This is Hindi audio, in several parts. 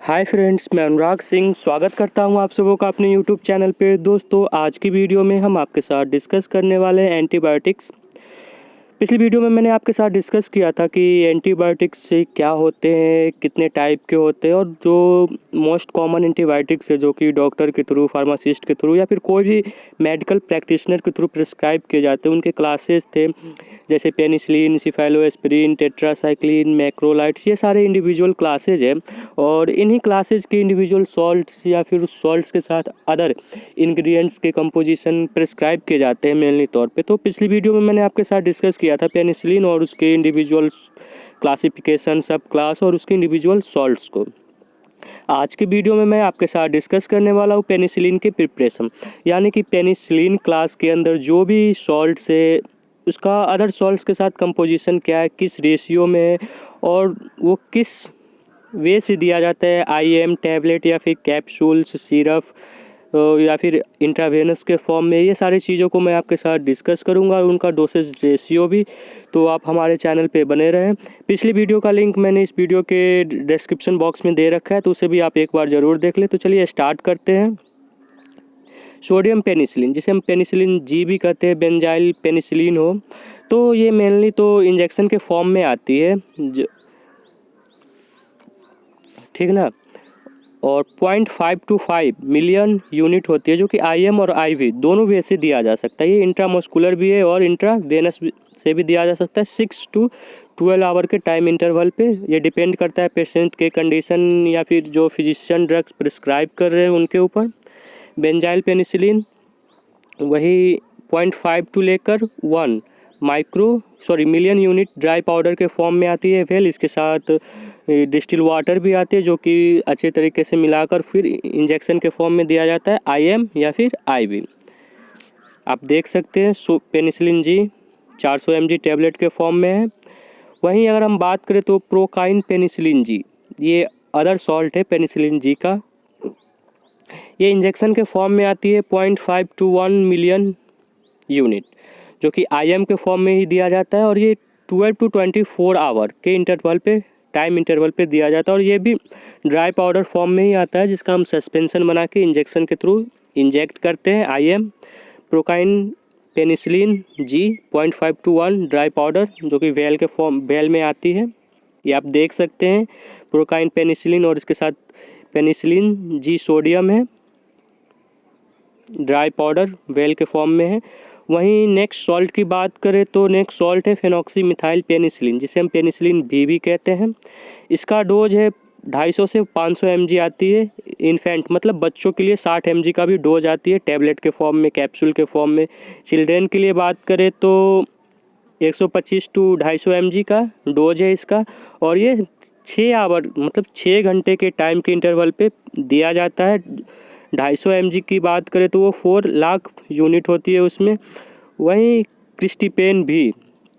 हाय फ्रेंड्स, मैं अनुराग सिंह स्वागत करता हूं आप सबों का अपने यूट्यूब चैनल पे। दोस्तों, आज की वीडियो में हम आपके साथ डिस्कस करने वाले हैं एंटीबायोटिक्स। पिछली वीडियो में मैंने आपके साथ डिस्कस किया था कि एंटीबायोटिक्स से क्या होते हैं, कितने टाइप के होते हैं और जो मोस्ट कॉमन एंटीबायोटिक्स है जो कि डॉक्टर के थ्रू, फार्मासिस्ट के थ्रू या फिर कोई भी मेडिकल प्रैक्टिशनर के थ्रू प्रिस्क्राइब किए जाते हैं, उनके क्लासेस थे। जैसे पेनिसिलिन, सिफालोएस्पिरिन, टेट्रासाइक्लिन, मैक्रोलाइड्स, ये सारे इंडिविजुअल क्लासेज हैं और इन्हीं क्लासेज के इंडिविजुअल सॉल्ट्स या फिर उस सॉल्ट्स के साथ अदर इंग्रेडिएंट्स के कंपोजिशन प्रिस्क्राइब किए जाते हैं मेनली तौर पे। तो पिछली वीडियो में मैंने आपके साथ डिस्कस किया था पेनिसिलिन और उसके इंडिविजुअल क्लासिफिकेशन, सब क्लास और उसके इंडिविजुअल सॉल्ट्स को। आज के वीडियो में मैं आपके साथ डिस्कस करने वाला हूँ पेनिसिलिन के प्रिपरेशन, यानी कि पेनिसिलिन क्लास के अंदर जो भी सॉल्ट्स है उसका अदर सॉल्ट्स के साथ कंपोजिशन क्या है, किस रेशियो में है और वो किस वे से दिया जाता है, आईएम, टैबलेट या फिर कैप्सूल्स, सिरप या फिर इंट्रावेनस के फॉर्म में। ये सारी चीज़ों को मैं आपके साथ डिस्कस करूंगा और उनका डोसेज रेशियो भी। तो आप हमारे चैनल पे बने रहें। पिछली वीडियो का लिंक मैंने इस वीडियो के डिस्क्रिप्शन बॉक्स में दे रखा है, तो उसे भी आप एक बार ज़रूर देख लें। तो चलिए स्टार्ट करते हैं। सोडियम पेनिसिलिन, जिसे हम पेनिसिलिन जी भी कहते हैं, बेंजाइल पेनिसिलिन हो, तो ये मेनली तो इंजेक्शन के फॉर्म में आती है, ठीक ना। और 0.5 to 5 मिलियन यूनिट होती है, जो कि आईएम और आईवी दोनों वे से दिया जा सकता है। ये इंट्रामस्कुलर भी है और इंट्रावेनस से भी दिया जा सकता है 6 to 12 आवर के टाइम इंटरवल पे। ये डिपेंड करता है पेशेंट के कंडीशन या फिर जो फिजिशियन ड्रग्स प्रिस्क्राइब कर रहे हैं उनके ऊपर। बेंजाइल पेनिसिलिन वही 0.5 to लेकर 1 मिलियन यूनिट ड्राई पाउडर के फॉर्म में आती है। वेल, इसके साथ डिस्टिल वाटर भी आती है जो कि अच्छे तरीके से मिलाकर फिर इंजेक्शन के फॉर्म में दिया जाता है, आईएम या फिर आईवी। आप देख सकते हैं पेनिसिलिन जी 400 mg टैबलेट के फॉर्म में है। वहीं अगर हम बात करें तो प्रोकाइन पेनिसिलिन जी, ये अदर सॉल्ट है पेनिसिलिन जी का। ये इंजेक्शन के फॉर्म में आती है 0.5 to 1 मिलियन यूनिट, जो कि आईएम के फॉर्म में ही दिया जाता है और ये 12 to 24 आवर के इंटरवल पे, टाइम इंटरवल पे दिया जाता है। और ये भी ड्राई पाउडर फॉर्म में ही आता है, जिसका हम सस्पेंशन बना के इंजेक्शन के थ्रू इंजेक्ट करते हैं। IM procaine penicillin G 0.5 to 1 dry powder, जो कि वेल में आती है। ये आप देख सकते हैं प्रोकाइन पेनिसिलिन, और इसके साथ पेनिसिलिन जी सोडियम है, ड्राई पाउडर वेल के फॉर्म में है। वहीं नेक्स्ट सॉल्ट की बात करें तो नेक्स्ट सॉल्ट है फेनॉक्सीमिथाइल पेनिसिलिन, जिसे हम पेनिसिलिन भी कहते हैं। इसका डोज है 250 से 500 mg आती है। इन्फेंट मतलब बच्चों के लिए 60 mg का भी डोज आती है, टैबलेट के फॉर्म में, कैप्सूल के फॉर्म में। चिल्ड्रेन के लिए बात करें तो 125 to 250 mg का डोज है इसका, और ये 6 आवर मतलब 6 घंटे के टाइम के इंटरवल पे दिया जाता है। 250 mg की बात करें तो वो 4 लाख यूनिट होती है उसमें। वहीं क्रिस्टीपेन भी,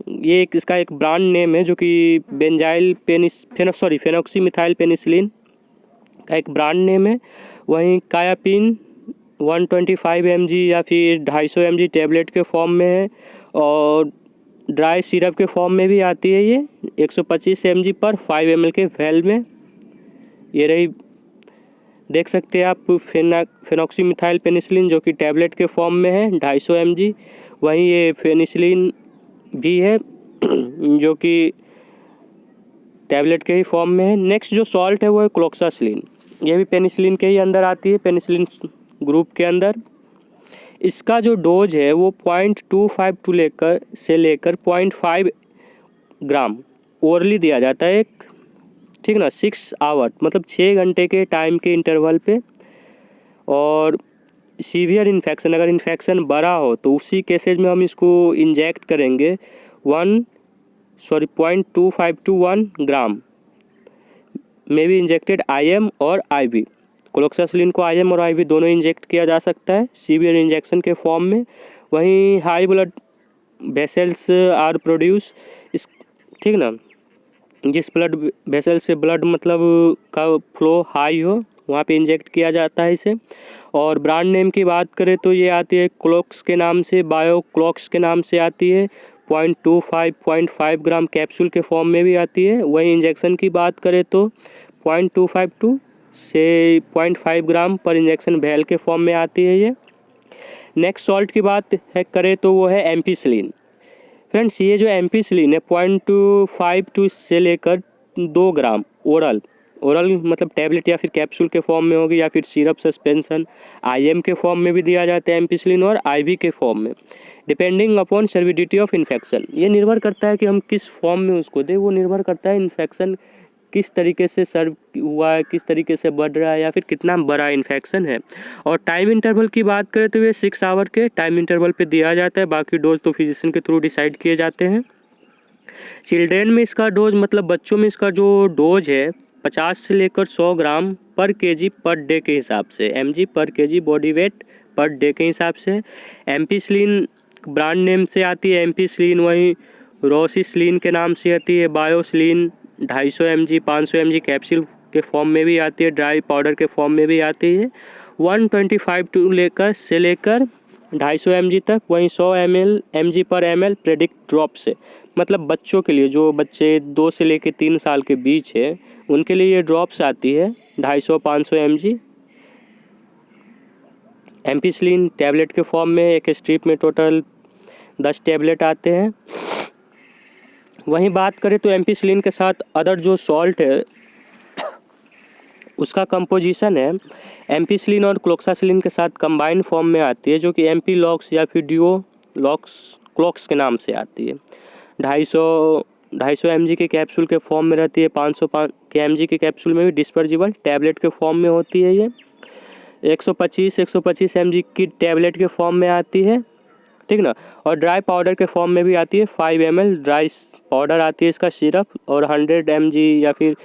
ये इसका एक ब्रांड नेम है, जो कि बेंजाइल फेनॉक्सीमिथाइल पेनिसिलिन का एक ब्रांड नेम है। वहीं कायापिन 125 mg या फिर 250 mg टैबलेट के फॉर्म में है, और ड्राई सिरप के फॉर्म में भी आती है ये 125 mg पर 5 ml के वेल में। ये रही, देख सकते हैं आप फेनॉक्सीमिथाइल पेनिसिलिन, जो कि टैबलेट के फॉर्म में है 250 mg। वहीं ये पेनिसिलिन भी है जो कि टैबलेट के ही फॉर्म में है। नेक्स्ट जो सॉल्ट है वो है क्लोक्सासिलिन, ये भी पेनिसिलिन के ही अंदर आती है, पेनिसिलिन ग्रुप के अंदर। इसका जो डोज है वो 0.25 से लेकर 0.5 ग्राम ओरली दिया जाता है, एक, ठीक ना, 6 आवर मतलब 6 घंटे के टाइम के इंटरवल पे। और सीवियर इन्फेक्शन, अगर इन्फेक्शन बड़ा हो तो उसी केसेज में हम इसको इंजेक्ट करेंगे 0.25 to 1 ग्राम में भी इंजेक्टेड आईएम और आईवी। क्लोक्सासिलिन को आईएम और आईवी दोनों इंजेक्ट किया जा सकता है सीवियर इंजेक्शन के फॉर्म में। वहीं high blood vessels are produce is, ठीक ना, जिस ब्लड वेसल से ब्लड मतलब का फ्लो हाई हो वहाँ पे इंजेक्ट किया जाता है इसे। और ब्रांड नेम की बात करें तो ये आती है क्लोक्स के नाम से, बायो क्लॉक्स के नाम से आती है। 0.5 ग्राम कैप्सूल के फॉर्म में भी आती है। वहीं इंजेक्शन की बात करें तो 0.25 to से 0.5 ग्राम पर इंजेक्शन वैल के फॉर्म में आती है ये। नेक्स्ट सॉल्ट की बात करें तो वो है एम्पिसिलिन। फ्रेंड्स ये जो एम्पिसिलिन है 0.5 से लेकर 2 ग्राम ओरल मतलब टैबलेट या फिर कैप्सूल के फॉर्म में होगी, या फिर सिरप सस्पेंशन आईएम के फॉर्म में भी दिया जाता है एम्पिसिलिन, और आईवी के फॉर्म में, डिपेंडिंग अपॉन सर्विडिटी ऑफ इन्फेक्शन। ये निर्भर करता है कि हम किस फॉर्म में उसको दें, वो निर्भर करता है इन्फेक्शन किस तरीके से सर्व हुआ है, किस तरीके से बढ़ रहा है, या फिर कितना बड़ा इन्फेक्शन है। और टाइम इंटरवल की बात करें तो ये 6 आवर के टाइम इंटरवल पे दिया जाता है। बाकी डोज तो फिजिशियन के थ्रू डिसाइड किए जाते हैं। चिल्ड्रेन में इसका डोज मतलब बच्चों में इसका जो डोज है 50 से लेकर 100 ग्राम पर केजी पर डे के हिसाब से, mg पर KG body weight per day के हिसाब से। एम्पिसिलिन ब्रांड नेम से आती है एम्पिसिलिन, वहीं रोसिसिलिन के नाम से आती है बायोसिलिन। 250 mg 500 mg कैप्सूल के फॉर्म में भी आती है, ड्राई पाउडर के फॉर्म में भी आती है। 125 से लेकर 250 mg तक, वहीं 100 mg पर ml प्रेडिक्ट ड्रॉप से, मतलब बच्चों के लिए जो बच्चे 2 से लेकर 3 साल के बीच है उनके लिए ये ड्रॉप्स आती है 250-500 mg। एम्पिसिलिन टैबलेट के फॉर्म में एक स्ट्रिप में टोटल 10 टैबलेट आते हैं। वहीं बात करें तो एम्पिसिलिन के साथ अदर जो सॉल्ट है उसका कंपोजिशन है एम्पिसिलिन और क्लोक्सासिलिन के साथ कंबाइंड फॉर्म में आती है, जो कि एम्पीलॉक्स या फिर क्लॉक्स के नाम से आती है। 250 mg के कैप्सूल के फॉर्म में रहती है, 500 के mg के कैप्सूल में भी डिस्पर्जिबल टैबलेट के फॉर्म में होती है ये। 125 mg की टैबलेट के फॉर्म में आती है, ठीक ना। और ड्राई पाउडर के फॉर्म में भी आती है, 5 ml ड्राई पाउडर आती है इसका सिरप, और 100 mg या फिर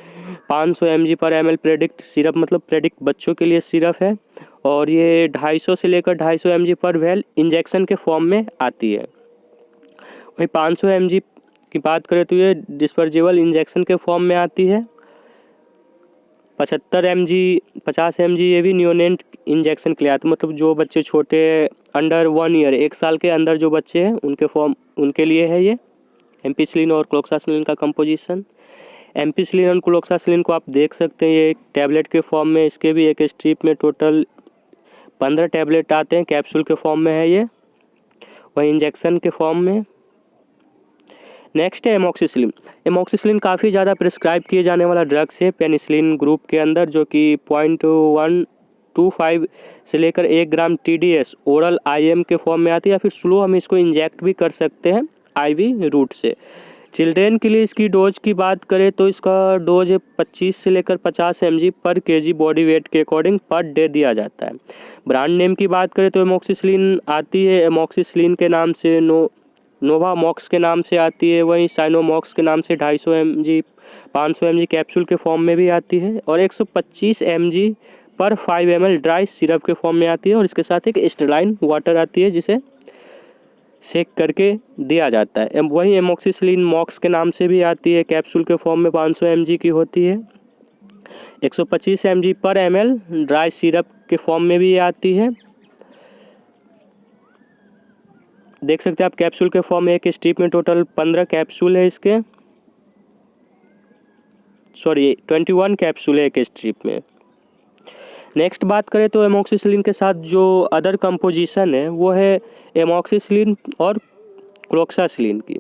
500 mg पर ml प्रेडिक्ट सिरप, मतलब प्रेडिक्ट बच्चों के लिए सिरप है। और ये 250 से लेकर 250 mg पर वैल इंजेक्शन के फॉर्म में आती है। वहीं 500 mg की बात करें तो ये डिस्पर्जेबल इंजेक्शन के फॉर्म में आती है। 50 mg ये भी नियोनेट इंजेक्शन के लिए आते हैं, मतलब जो बच्चे छोटे अंडर 1 ईयर 1 साल के अंदर जो बच्चे हैं उनके लिए है ये एम्पिसिलिन और क्लोक्सासिलिन का कंपोजिशन। एम्पिसिलिन और क्लोक्सासिलिन को आप देख सकते हैं, ये एक टैबलेट के फॉर्म में, इसके भी एक स्ट्रिप में टोटल 15 टैबलेट आते हैं, कैप्सूल के फॉर्म में है ये, वही इंजेक्शन के फॉर्म में। नेक्स्ट है एमोक्सिसिलिन। एमोक्सिसिलिन काफ़ी ज़्यादा प्रिस्क्राइब किए जाने वाला ड्रग्स है पेनिसिलिन ग्रुप के अंदर, जो कि 0.125 से लेकर 1 ग्राम TDS ओरल IM के फॉर्म में आती है, या फिर स्लो हम इसको इंजेक्ट भी कर सकते हैं IV रूट से। चिल्ड्रेन के लिए इसकी डोज की बात करें तो इसका डोज है 25 से लेकर 50 mg पर केजी बॉडी वेट के अकॉर्डिंग पर डे दिया जाता है। ब्रांड नेम की बात करें तो एमोक्सिसिलिन आती है एमोक्सिसिलिन के नाम से, नोवामॉक्स के नाम से आती है, वहीं साइनोमॉक्स के नाम से 250 mg 500 mg कैप्सूल के फॉर्म में भी आती है, और 125 mg पर 5 ml ड्राई सिरप के फॉर्म में आती है। और इसके साथ एक स्टेराइन वाटर आती है जिसे शेक करके दिया जाता है। वहीं एमोक्सिसिलिन मॉक्स के नाम से भी आती है, कैप्सूल के फॉर्म में 500 mg की होती है। 125 mg पर ml ड्राई सिरप के फॉर्म में भी आती है। देख सकते हैं आप कैप्सूल के फॉर्म में, एक स्ट्रिप में टोटल 15 कैप्सूल है इसके, 21 कैप्सूल है एक स्ट्रिप में। नेक्स्ट बात करें तो एमोक्सिसिलिन के साथ जो अदर कंपोजिशन है वो है एमोक्सिसिलिन और क्लोक्सासिलिन की,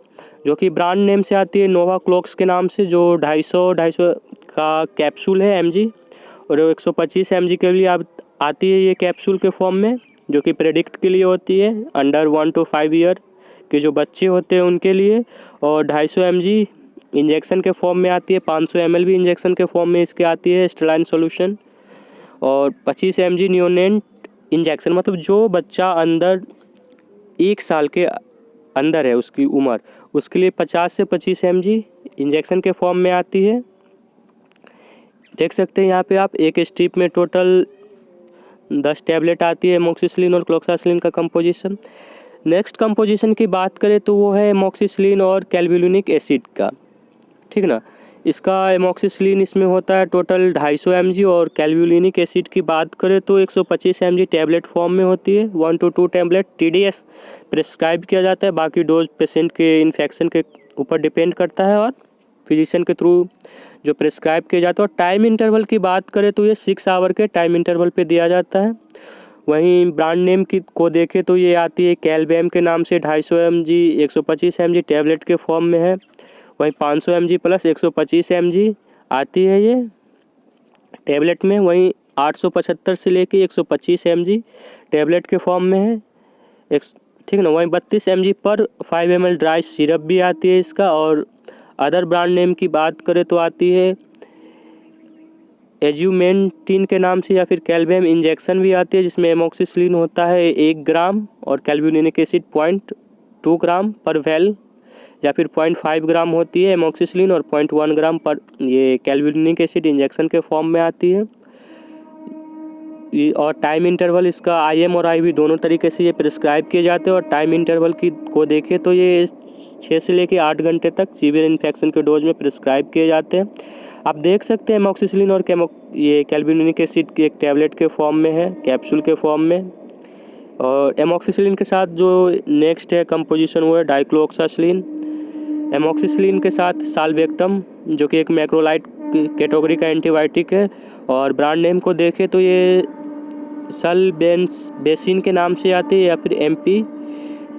जो कि ब्रांड नेम से आती है नोवाक्लोक्स के नाम से, जो 250 का कैप्सूल है mg, और 125 mg के लिए आती है ये कैप्सूल के फॉर्म में, जो कि प्रेडिक्ट के लिए होती है अंडर 1 to 5 ईयर के जो बच्चे होते हैं उनके लिए। और 250 mg इंजेक्शन के फॉर्म में आती है, 500 ml भी इंजेक्शन के फॉर्म में इसके आती है स्टेराइन सॉल्यूशन। और 25 mg नियोनेट इंजेक्शन, मतलब जो बच्चा अंदर 1 साल के अंदर है उसकी उम्र, उसके लिए 50 से 25 mg इंजेक्शन के फॉर्म में आती है। देख सकते हैं यहाँ पे आप, एक स्ट्रिप में टोटल 10 टैबलेट आती है एमोक्सिसिलिन और क्लोक्सासिलिन का कंपोजिशन। नेक्स्ट कंपोजिशन की बात करें तो वो है एमोक्सिसिलिन और कैल्वुलिनिक एसिड का, ठीक ना। इसका एमोक्सिसिलिन इसमें होता है टोटल 250 mg, और कैल्वुलिनिक एसिड की बात करें तो 125 mg टैबलेट फॉर्म में होती है। 1 to 2 टैबलेट TDS प्रिस्क्राइब किया जाता है, बाकी डोज पेशेंट के इन्फेक्शन के ऊपर डिपेंड करता है और फिजिशियन के थ्रू जो प्रिस्क्राइब किया जाता है। और टाइम इंटरवल की बात करें तो ये 6 आवर के टाइम इंटरवल पे दिया जाता है। वहीं ब्रांड नेम की को देखें तो ये आती है कैलबैम के नाम से 250 mg 125 mg टैबलेट के फॉर्म में है। वहीं 500 mg प्लस 125 mg आती है ये टैबलेट में। वहीं 875 से लेके 125 mg टैबलेट के फॉर्म में है ठीक ना। वहीं 32 mg पर 5 ml ड्राई सिरप भी आती है इसका। और अदर ब्रांड नेम की बात करें तो आती है एज्यूमेंटिन के नाम से या फिर कैलबैम इंजेक्शन भी आती है, जिसमें एमोक्सिसिलिन होता है 1 ग्राम और कैल्विनिक एसिड 0.2 ग्राम पर वेल या फिर 0.5 ग्राम होती है एमोक्सिसिलिन और 0.1 ग्राम पर ये कैल्विनिक एसिड इंजेक्शन के फॉर्म में आती है। और टाइम इंटरवल इसका IM और IV दोनों तरीके से ये प्रिस्क्राइब किए जाते हैं। और टाइम इंटरवल की को देखें तो ये 6 से लेके 8 घंटे तक सीवियर इन्फेक्शन के डोज में प्रिस्क्राइब किए जाते हैं। आप देख सकते हैं एमोक्सिसिलिन और ये कैल्विनिक एसिड की एक टैबलेट के फॉर्म में है, कैप्सूल के फॉर्म में। और एमोक्सिसिलिन के साथ जो नेक्स्ट है कंपोजिशन वो है डाइक्लोक्सासिलिन। एमोक्सिसिलिन के साथ साल्वेक्टम जो कि एक मैक्रोलाइड कैटेगरी का एंटीबायोटिक है। और ब्रांड नेम को देखें तो ये सल्बेंसिन के नाम से आती है या फिर MP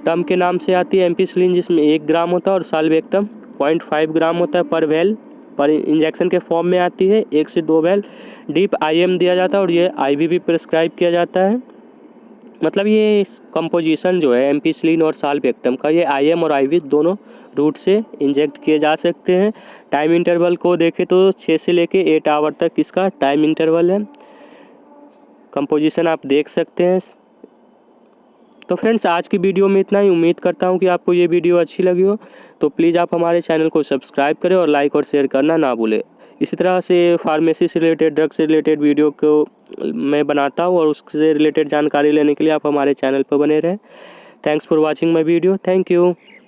टम के नाम से आती है। एम्पिसिलिन जिसमें 1 ग्राम होता है और साल्वेक्टम 0.5 ग्राम होता है पर वेल पर इंजेक्शन के फॉर्म में आती है 1 से 2 वेल। डीप IM दिया जाता है और ये IV भी प्रिस्क्राइब किया जाता है। मतलब ये कंपोजिशन जो है एम्पिसिलिन और साल्वेक्टम का ये IM और IV दोनों रूट से इंजेक्ट किए जा सकते हैं। टाइम इंटरवल को देखें तो 6 से लेके 8 आवर तक इसका टाइम इंटरवल है। कंपोजिशन आप देख सकते हैं। तो फ्रेंड्स आज की वीडियो में इतना ही। उम्मीद करता हूँ कि आपको ये वीडियो अच्छी लगी हो। तो प्लीज़ आप हमारे चैनल को सब्सक्राइब करें और लाइक और शेयर करना ना भूलें। इसी तरह से फार्मेसी से रिलेटेड ड्रग से रिलेटेड वीडियो को मैं बनाता हूँ और उससे रिलेटेड जानकारी लेने के लिए आप हमारे चैनल पर बने रहें। Thanks for watching my video. Thank you.